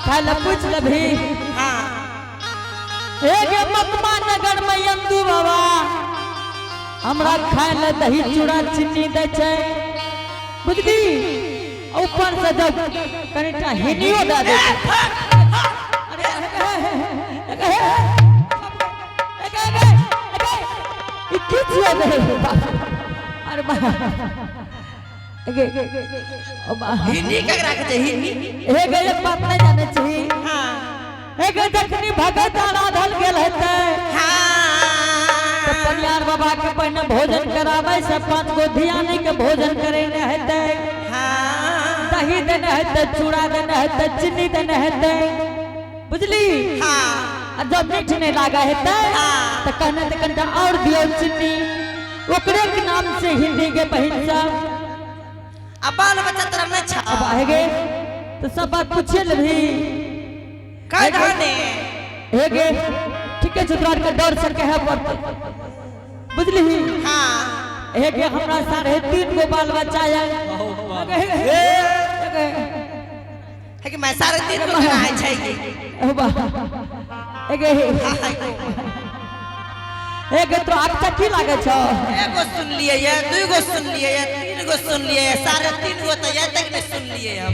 खाला पूछ ले भी। हाँ एक मकमा नगर में यंदू बाबा हमरा खाला दही चूड़ा चीनी दे छे बुझली ऊपर से जब कनिटा हिनियो दे दे। अरे हिंदी का रखते हिंदी एक बात नहीं जाने चाहिए। हाँ एक जखनी भगत आराधल गेल हेते तो परियार बाबा के पहले भोजन करावे से 5 गो धियानी के भोजन करेने हेते। हाँ दही देने हेते चूड़ा देने हेते चीनी देने हेते बुझली। हाँ जब मीठ नहीं लागा हेते तो कहने तो कंटा और दियो चीनी ओकरे के नाम से हिंदी के बहिन सब अब बाल बच्चा तरफ में छा अब आएगे तो सब बात पूछे ले भी कह धाने हेगे ठीक है चतुरार का डर सर के है पर बुझली। हाँ हेगे हमरा सारे 3 गो बाल बच्चा है कि मैं सारे दिन को बनाए चाहिए हेगे एक तो अच्छा की लागे छ एगो सुन लिए ये दूगो सुन लिए ये 3 गो सुन लिए सारे 3 गो तो ये तक नहीं सुन लिए हम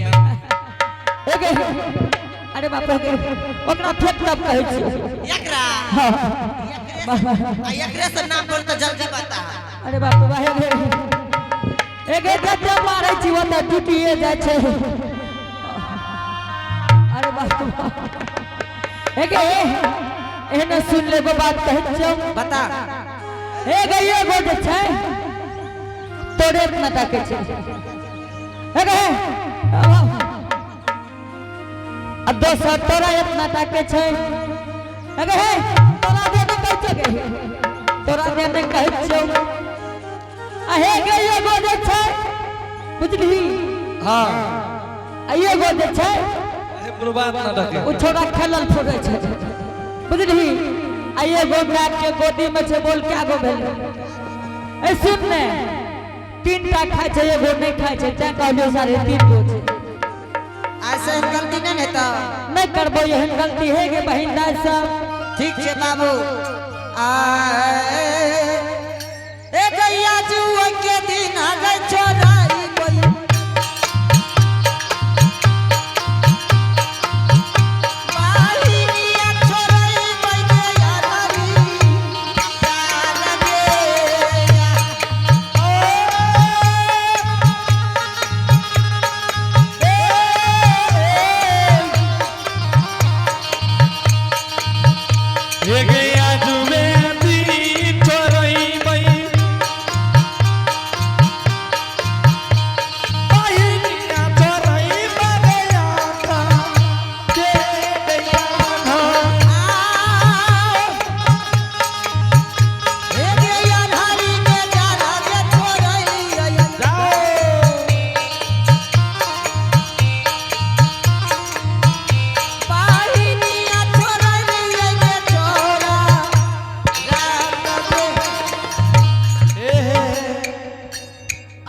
एक अरे बाप रे ओकरा फेक तब कहै छी एकरा एकरे से नाम बोल तो जल्दी बता। अरे बाप रे एक जब मारै छी ओ त टूटिए जाय छै। अरे बाप एक एने सुन ले गो बात कहै छौ बता एक एगो जे छै तोरे इतना ताके छै एक अब दोसर तोरा इतना ताके छै एक तोरा दे दे कहै छै तोरा दे दे कहै छौ आ हे गे एगो जे छै बुझली। हां एगो जे छै प्रभात ना रखे ओ छोरा खेलल फोड़ै छै बुझली। आइए गो बैठ के गोदी में से बोल क्या गो भेल ए सुन ने 3टा खाए छै एगो नहीं खाए छै ते कहलियो सारे 3 गो छै ऐसे हम गलती नहीं है तो नहीं करबो एहन गलती है के बहिन दाई सब ठीक है बाबू ए गैया जुआ के दिन आ गए चोराई कोई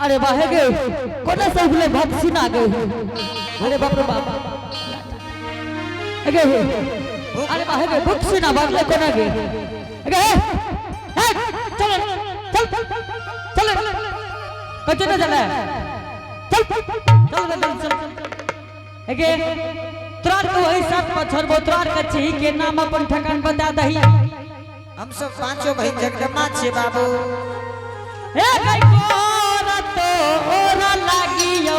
अरे बाहे गे कोना से उगले भात सुना गे अरे बाप रे बाप अगे अरे बाहे गे भूख सुना बागले कोना गे अगे चल चल चल कच्चे ना चले चल चल अगे त्रार को वही साथ पत्थर बोत्रार कच्ची के नाम अपन ठकान बता दही हम सब 5 भाई जगदम्बा छे बाबू ए गई कोरा तो ओरा लागियो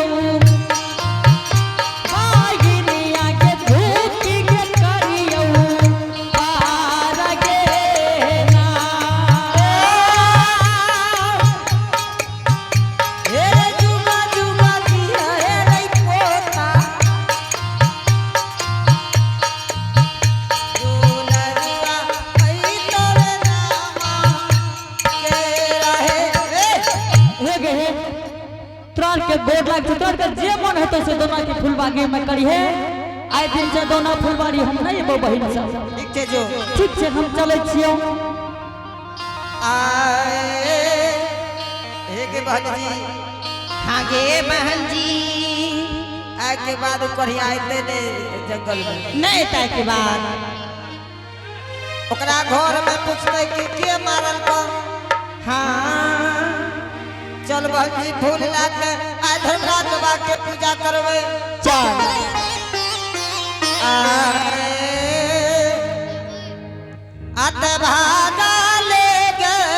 आगिनिया के धूकी के करियो पार गे ना ए जुगा जुगा दिया ए रे कोता दुलरुआ आई तोरे नामा के रहे हे गे त्रार के गोड लाग त्रार के जे मन है तो से दोना की फुलबागी में करी है आए दिन से दोना फुलबाड़ी हम नहीं बो बहिन सब ठीक छे जो ठीक से हम चले छियो आए हे के बहन जी हाँ गे बहन जी आए के बाद कढ़िया आते ने जंगल में नहीं ताय के बाद ओकरा घर में पूछते कि के मारल कर हाँ चल बहजी फूल लाके आज हमरा बाबा के पूजा करवे चल आते भागा ले गए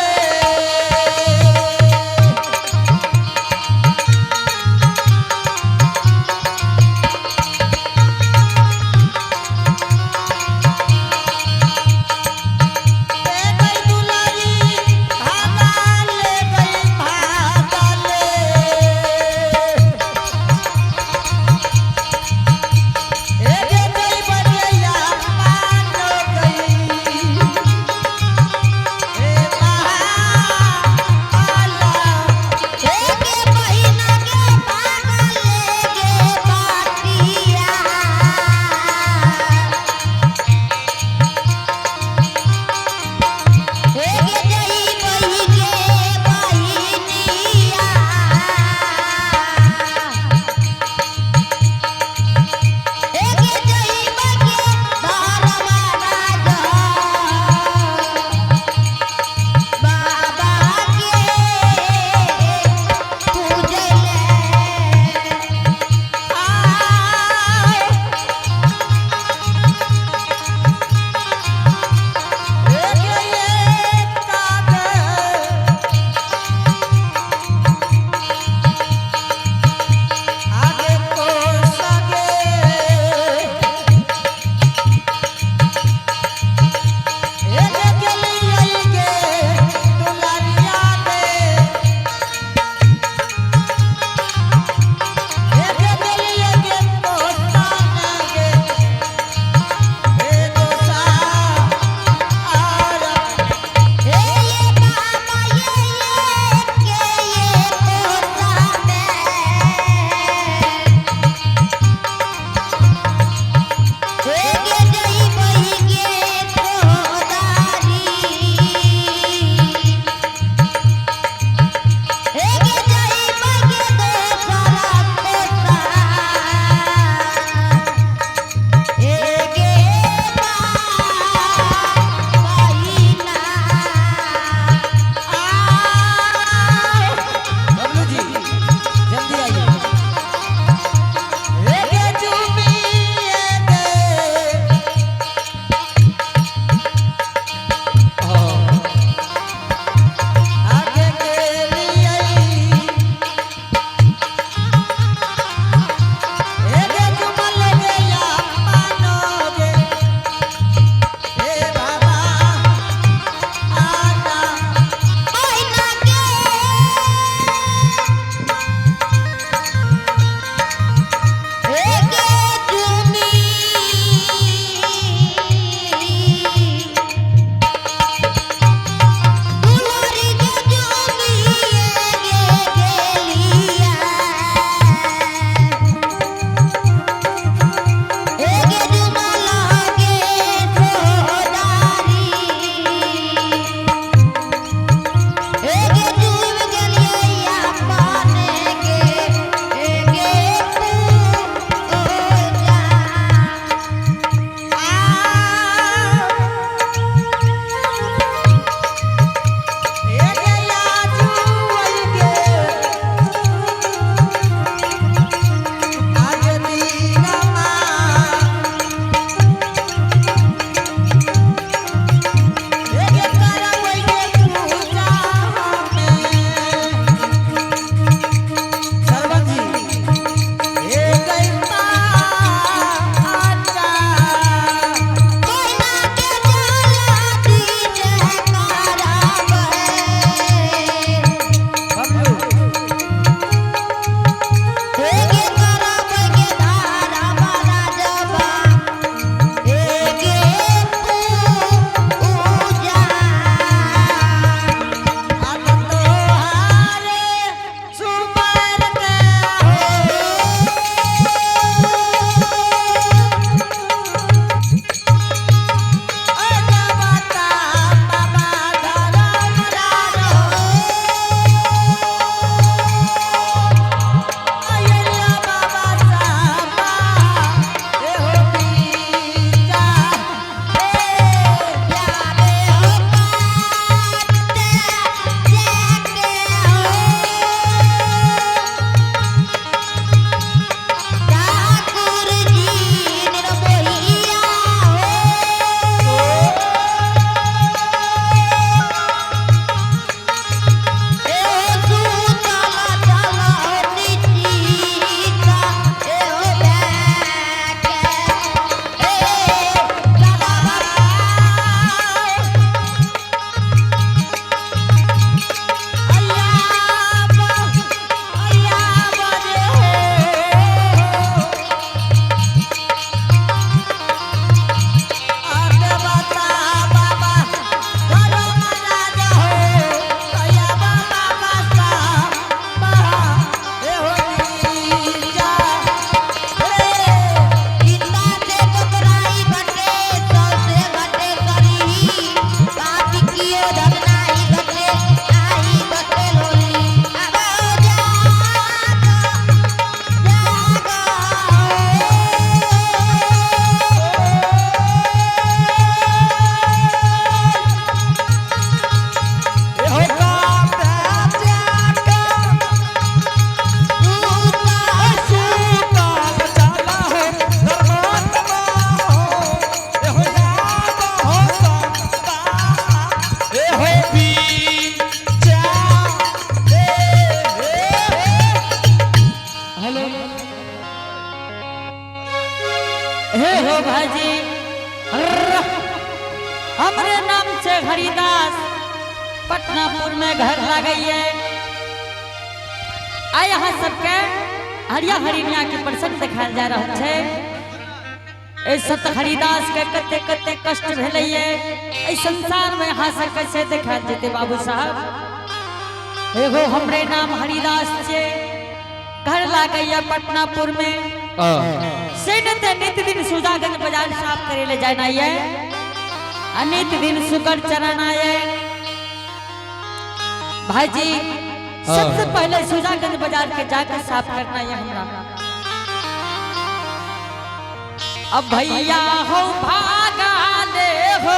भाजी हमरे नाम से हरिदास पटनापुर में घर लगई है। आ यहाँ सबके हरिया हरिनिया के प्रसंग दिखायल जा रहा है। ए सत हरिदास के कते कते कष्ट भेलै है। ए संसार में यहाँ से कैसे दिखायल जेते बाबू साहब। एगो हमरे नाम हरिदास छे, घर लागई है पटनापुर में। से नित दिन सुजागंज बाजार साफ करे ले जाना है। नित दिन शुक्र चरण आए भाईजी। सबसे पहले सुजागंज बाजार के जाकर साफ करना है हमरा। अब भैया हो भागा ले हो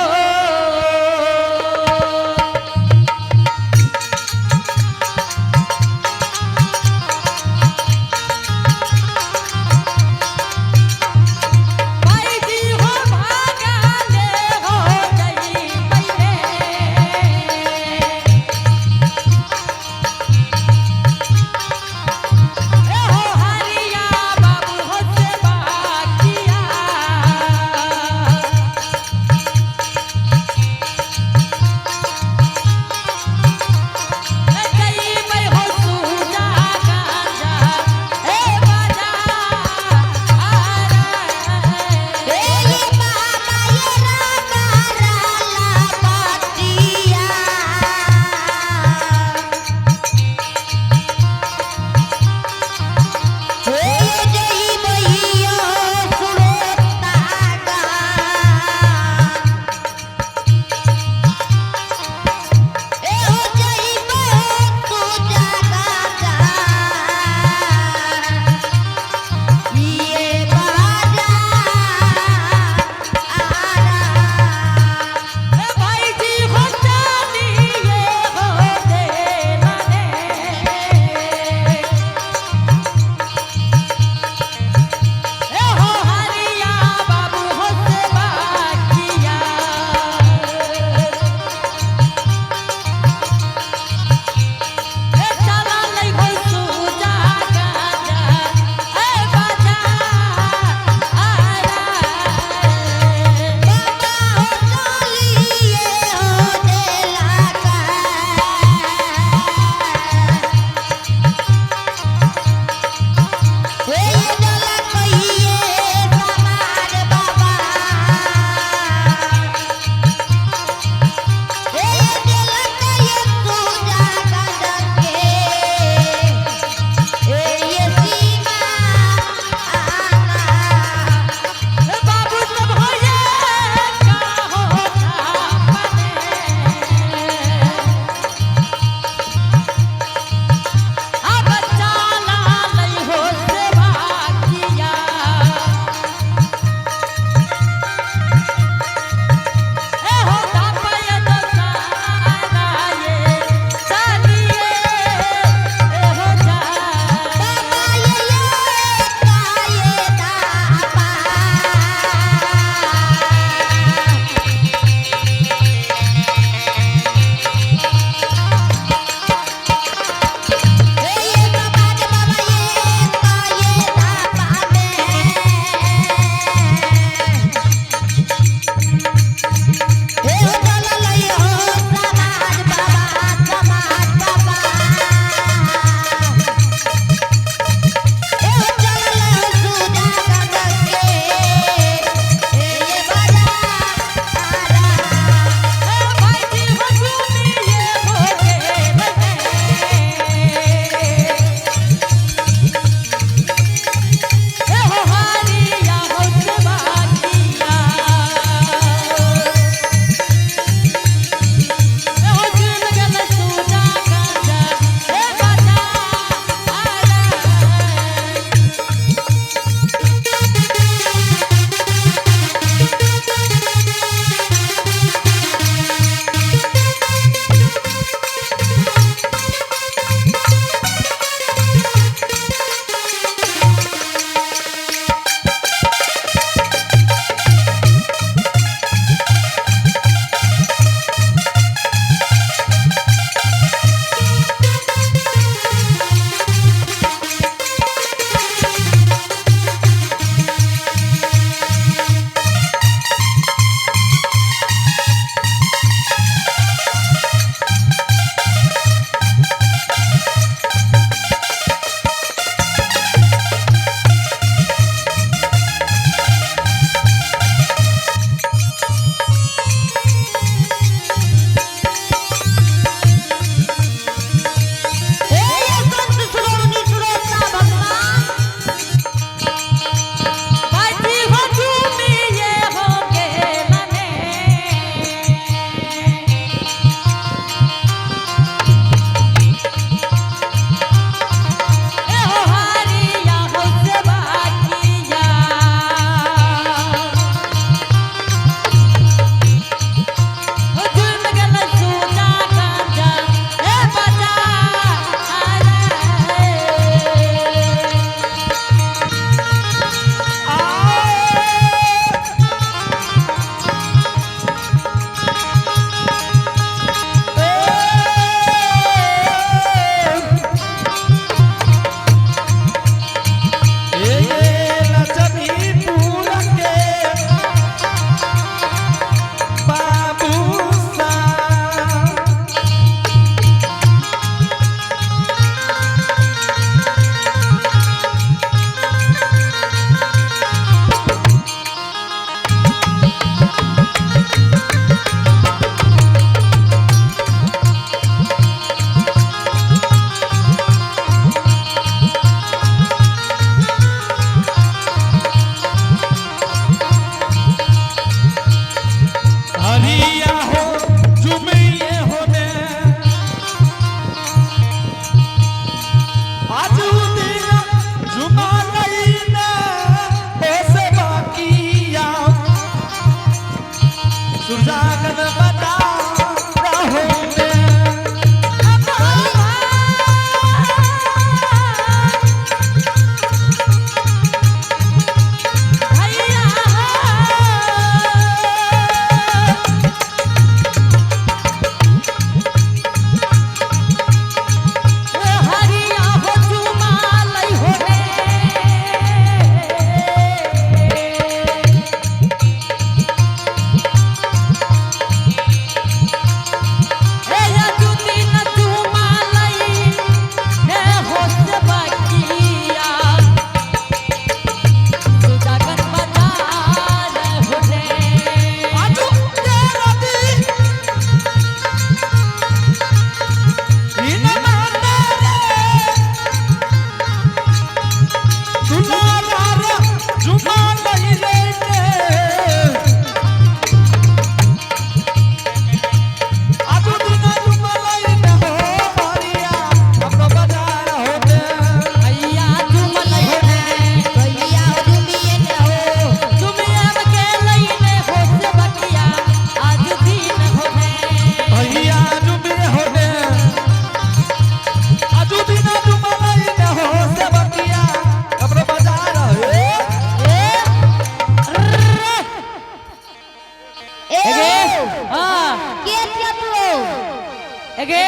एगे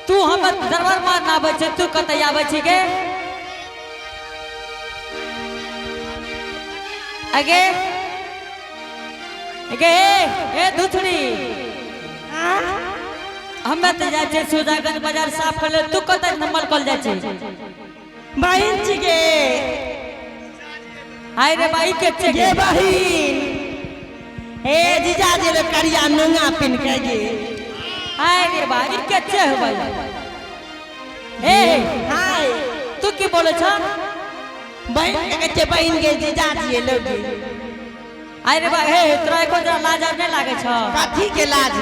तू हम दरबार मार ना आवे छे तू कतई आवे छी गे एगे एगे ए दुथड़ी हमें तो जाए छे सुजागंज बाजार साफ कर ले तू कतई नमल कल जाए छे बहन छी गे हाय रे भाई के छे गे बहिन ए जीजा जे रे करिया नंगा पिन के गे हाय रे भाई के छे हो भाई ए हाय तू की बोले छ बहन के छे बहन गे जीजा जी लोगे हाय रे भाई हे तोरा को जरा लाज नहीं लागे छ काठी के लाज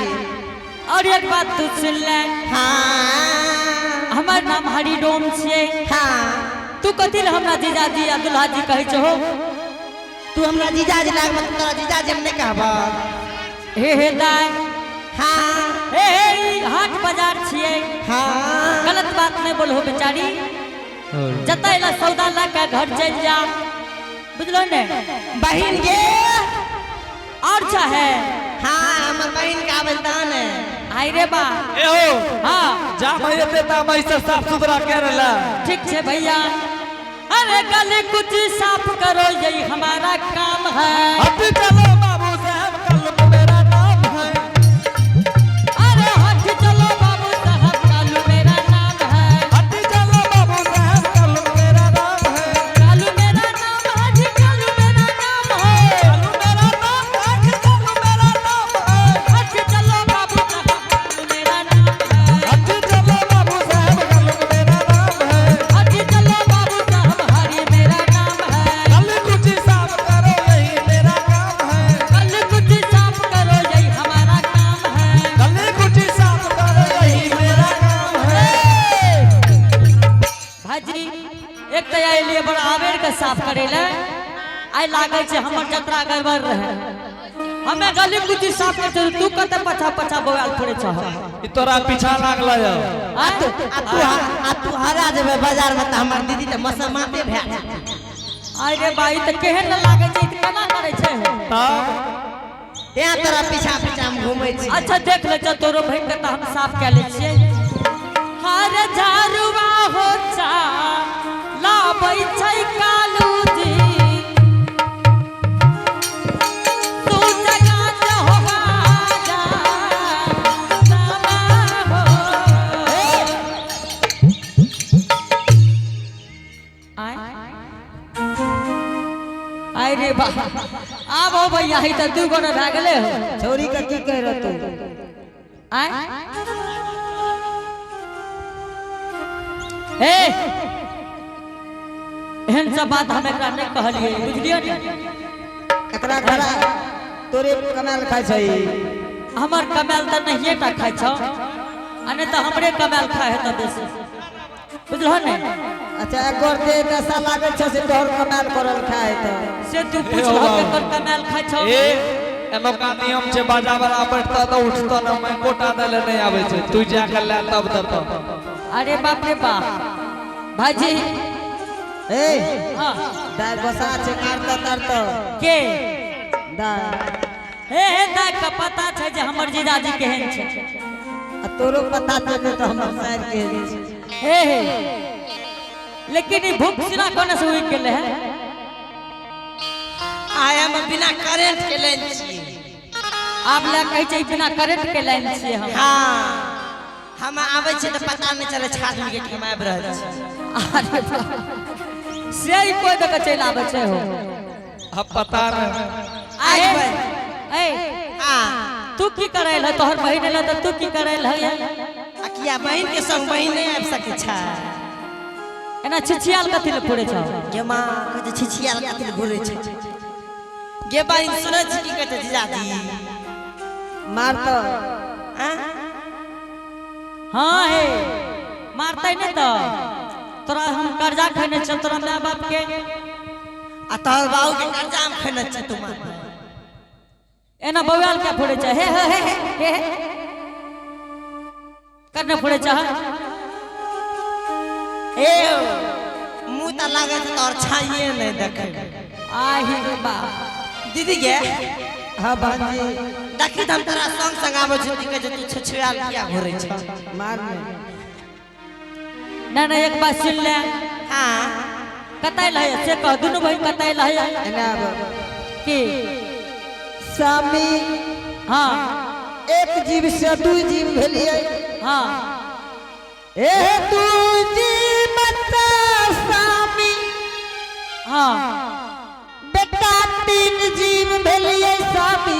और एक बात तू सुन ले हां हमार नाम हरिडोम छे हां तू कथि ले हमरा जीजाजी आ दुल्हाजी कहै छहो तू हमरा जीजाजी लाग मत तोरा जीजाजी हम नहीं कहबा हे दाय हां हे हाट बाजार छिए हां गलत बात नहीं बोलहो बेचारी जतै ला सौदा ला के घर चल जा बुझलो ने बहन गे और चाहे हां हमर बहन का बलदान है आई रे बा ए हो हां जा मैं एते ता मैं से साफ सुथरा कर ला ठीक छे भैया अरे गली कुछ साफ करो यही हमारा काम है हट चलो बाबू साहब कल मेरा नाम है अरे हट चलो बाबू साहब कल मेरा नाम है हट चलो बाबू साहब कल मेरा नाम है कल मेरा नाम है जी कल मेरा नाम है कल मेरा नाम है कल मेरा नाम है हट चलो बाबू साहब कल मेरा नाम है हट चलो बाबू साहब कल मेरा नाम है हट चलो बाबू साहब हरि मेरा नाम है कल कुछ साफ करो यही मेरा काम है कल कुछ साफ करो यही हमारा काम है कल कुछ साफ करो यही मेरा काम है भाजी एक तो आई लिए बड़ा आवेर के साफ करेला आई लागे छे हमर जतरा गड़बड़ रहे हमें गली कुछ साफ करते तू कते पछा पछा बोल पड़े छ ई तोरा पीछा लागला है आ तू हरा जेबे बाजार में त हमर दीदी त मसमाते भै अरे भाई त केहन न लागे छै केना करे छै तें तोरा पीछा पीछा हम घूमै छी अच्छा देख ले छ तोरो भाई के त हम साफ कर ले छिए हर झारुआ हो चा लाबै छै कालू जी तू जगा से हो जा नामा हो आय रे बा आब हो भैया ही त दू गोना भ गेले हो छोरी का की कह रह तू आय ए एहन सब बात हम एकरा नहीं कहलिए बुझलियो ने एकरा घरा तोरे कमाल खाय छै हमर कमाल त नहिए टा खाय छ अने त हमरे कमाल खाय है त बेसी बुझलो ने अच्छा एक गोर दे पैसा लागे छ से तोहर कमाल करल खाय त से तू पूछलो केकर कमाल खाय छ ए एनोका नियम छे बाजा वाला बैठता त उठता न मैं कोटा देले नहीं आवे छे तू जा के ले तब देता अरे बाप रे बाप भाजी ए हां दाय बसा छे मारता तरत के दाय हे दाय का पता छै जे हमर जीजाजी केहन छै आ तोरो पता छै त हमर साइड के हे लेकिन ई भूख सिरा कोने से हुई गेले है आया हम बिना करंट के लाइन छी आप ला कहै छै बिना करंट के लाइन छिए हम हां हम आवे छै त पता नहीं चले छात में के हम आब रहल छी अरे बाप से ही कोई देख चल आवे छै हो अब पता नहीं आज ए भाई ए हां तू की करैल है तोहर बहिन ले त तू की करैल है अकिया बहन के संग बहन नहीं आब सके छै एना छिछियाल कथि ले फोड़े छ गे मां कते छिछियाल कते घुरे छै गे बहन सूरज की कते जीजाजी मार तो हां हे मारतै नहीं त तोरा हम कर्जा खैने छ तोरा माय बाप के आ तोहर बाबू के कर्जा हम खैने छ तुम एना बवाल क्या फोड़े छ हे करने फोड़े छ ए मुंह त लागे त तोर छाइए नहीं देखे आही रे बाप दीदी गे हां बाजी देखी हम तेरा संग संग आबै छी कि जे तू छछुआल किया घुरै छ मार नहीं एक बात सुन ले। हां कतै लहे से कह दुनु भाई कतै लहे एना की स्वामी हां एक जीव से दू जीव भेलिए हां ए दू जीव मता स्वामी हां बेटा तीन जीव भेलिए स्वामी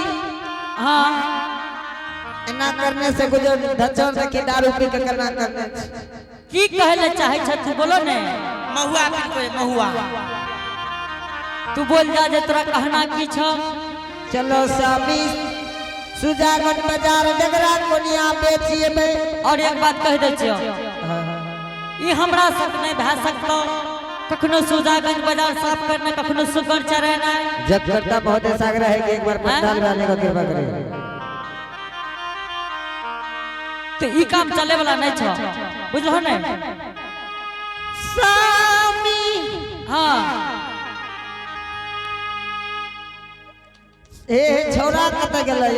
हां एना करने से गुजर धचर रखी दारू पी के करना करने की कहले चाहे छ तू बोलो ने महुआ पी के महुआ तू बोल जा जे तोरा कहना की छ। चलो स्वामी सुजागन बाजार डगरा कोनिया बेचिए में और एक बात कह दे छियो ई हमरा सब नहीं भै सकतो कखनो सुजागंज बाजार साफ करना कखनो सुगर चराना जब करता बहुत ऐसा आग्रह है कि एक बार पंडाल वाले को कृपा करें तो ई काम चले वाला नहीं छ बुझलो ने स्वामी हां ए छोरा कत गेलै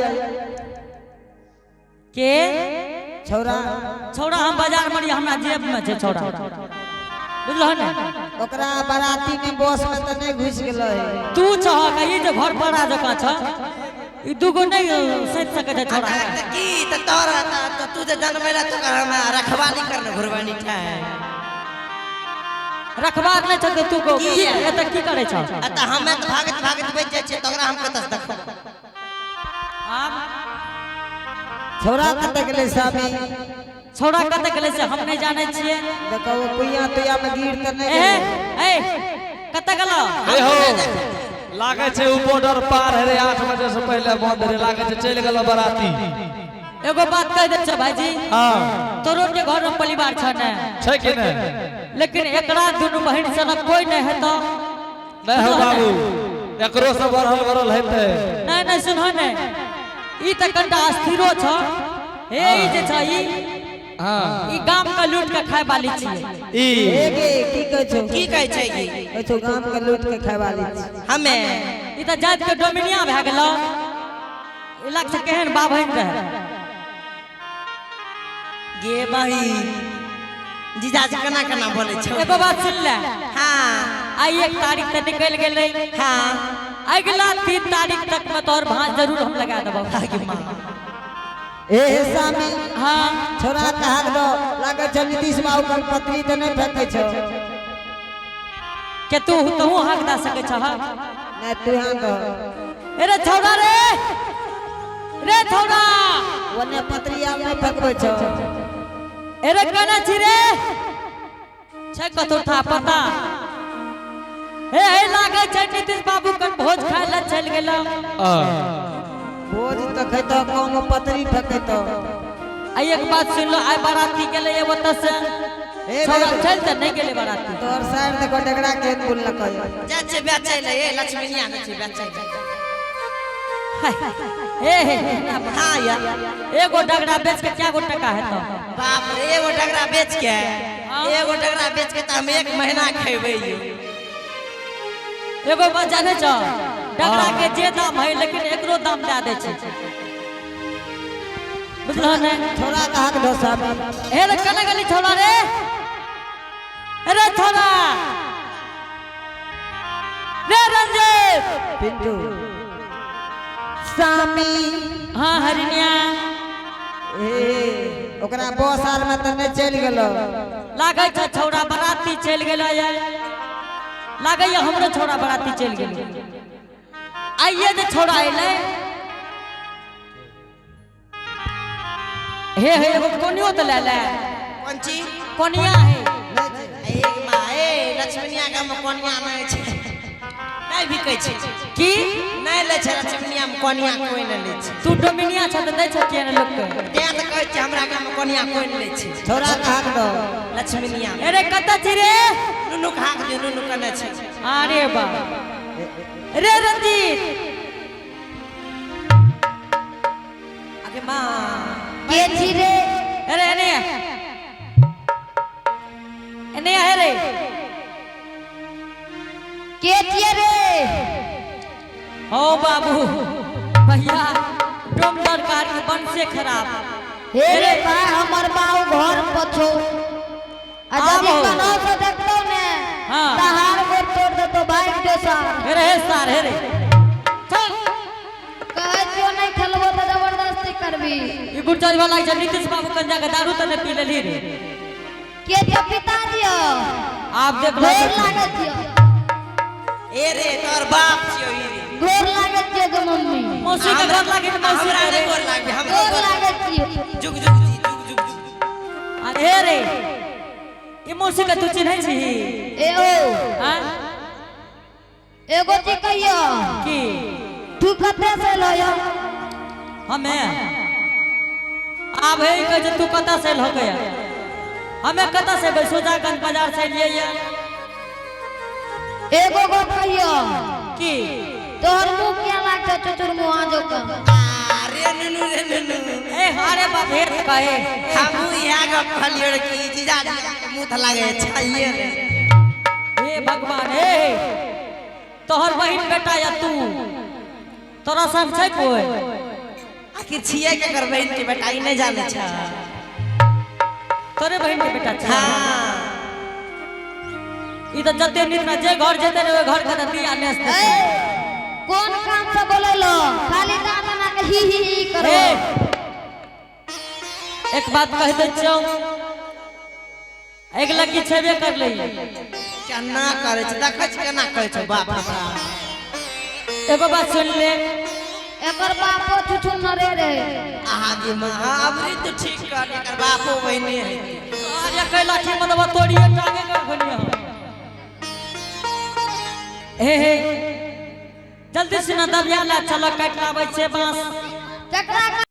के छोरा छौड़ा हम बाजार में हमरा जेब में छै छौड़ा बुझलो ने ओकरा बाराती में बस में त नहीं घुस गेलै तू चाह के ई जे घर पड़ा जका छ ई दुगो नहीं सच सके छै छौड़ा की त तोरा त तू जे जन्मेला तो हम रखवाली करने घुरवानी ठाए रखबार नहीं छ तू को की एत की करे छ त हमें त भागत भागत बेच जाय छै तोरा हम कत देखो आप छोरा कत गेलै स्वामी छौड़ा कत गेलै से हम नहीं जाने छिए देखो वो कुइया तुया में गिर त नहीं ए गेलै ए कत गेलो ए हो लागे छे उ बॉर्डर पार है रे 8 बजे से पहले बंद रे लागे छे चल गेल बराती। एगो बात कह दे छ भाईजी हां तोरो के घर में परिवार छ ने छै कि ने लेकिन एकरा दुनु बहिन से कोई नहीं है तो नहीं हो बाबू एकरो से बढ़ल हेते नहीं नहीं सुनो ने ई त कंटा अस्थिरो छ हे ई जे छ ई हां ई गाम का लूट के खाए वाली छी ई एगे की कहै छौ की कहै छै ई कहै छौ गाम के लूट के खाय वाली हमे ई त जात के डोमिनिया भ गेलो इलाक से केहन बाभन रहे गे बही जीजाजी कना कना बोले छौ एगो बात सुन ले हां आई 1 तारीख तक निकल गेलै हां अगला 3 तारीख तक में तोर भांज जरूर हम लगा देबो आगे मां ए स्वामी हां छोरा कहा दो लागे छ नीतीश बाबू कर पत्री त नहीं फेंकै छौ के तू हक दा सके छ नहीं तू हां दो अरे छौड़ा रे छौड़ा ओने पत्री आब नहीं फेंकबै छौ अरे कना छी रे छै कतो था पता हे लागे छै नीतीश बाबू के भोज खाय ला चल गेलो भोज त खैतो कम पत्री फेंकैतो आई एक बात सुन लो आई बाराती गेले ये बता से ए छोड़ा बे- चल त नहीं गेले बाराती तोर साइड देखो डगरा के बोल लकै जा छै बेचै ले ए लक्ष्मीनिया न छै बेचै हे हां या एगो डगरा बेच के क्या गो टका है तो बाप रे एगो डगरा बेच के हाँ। एगो डगरा बेच के त हम 1 महीना खैबै यो एगो बात जाने छ डगरा के जे दाम है लेकिन एकरो दाम दे दे छै बुझलो ने छोरा कहा के दो स्वामी हे रे कने गली छोड़ा रे अरे छोड़ा रे रंजीत पिंटू स्वामी हां हरिनिया ए ओकरा बस आर में त नहीं चल गेलो लागे छ छौड़ा बराती चल गेलो ये लागे ये हमरो छौड़ा बराती चल गेलो आइए जे छौड़ा आइले हे एगो कोनियो त ले ले कोन चीज कोनिया है एक मां ए लक्ष्मीनिया का में कोनिया नहीं छै नहीं बिकै छै की नहीं ले छै लक्ष्मीनिया में कोनिया कोई नहीं ले छै तू डोमिनिया छ त दै छ किए ने लोग के ते त कहै छै हमरा गाम में कोनिया कोई नहीं ले छै छोरा कहा के दो लक्ष्मीनिया अरे कत छी रे नुनु खा के नुनु कने छै अरे बा रे रंजीत आगे मां के छी रे अरे एने है रे के छी रे ओ बाबू भैया टोम दरकार के बन से खराब हे रे भाई हमर बाऊ घर पछो अजदी आबो। कनो से देखतो ने हाँ। तहार गोर तोड़ दे तो भाई के साथ हे रे सार हे रे चल कहे जो नहीं खेलबो तो जबरदस्ती करबी ई गुरचर वाला जे नीतीश बाबू कंजा के दारू त ने पी लेली रे के तो पिताजी हो आप देख लो गोर लागत जियो ए रे तोर बाप छियो ई रे गोर लागत जियो के मम्मी मौसी के घर लागे मौसी हमरा रे नहीं गोर लागबे हमरा गोर गोर लागत जियो जुग जुग जी जुग जुग जुग अरे रे ई मौसी के तू चिन्है छी ए ओ हां एगो चीज कहियो की तू कते से लयो हमें अब हे कह जे तू कता से हो गया हमें कता से सुजागंज बाजार से लिए ये एगो गो कहियो की तोहर मुंह क्या लागत चचुर मुंह जो का अरे ननु रे ननु ए हारे बाप हे कहे हमू यहाँ का फलियर की जीजा जी मुंह थ लागे छाइए रे हे भगवान हे तोहर बहिन बेटा या तू तोरा सब छै कोई आखिर छिए के कर बहन के बेटा ई नहीं जाने छ तोरे बहिन के बेटा छै हां ई तो जते नित ना जे घर जेते रे घर के दिया नेस दे ए कौन काम से बोलेलो खाली दांत ना के ही करो ए एक बात कह दे छौ एक लड़की छेबे कर ले केना करे छ देखै छ केना करे छ बाप हमरा एगो बात सुन ले एकर बापो छुछु न रे आगे मां अबरी तो ठीक कर एकर बापो बहिनी है अरे कई लाठी मतलब तोड़िए टांगे कर खोलिए हे जल्दी से ना दबिया ला चलो काट लाबै छे बांस चकरा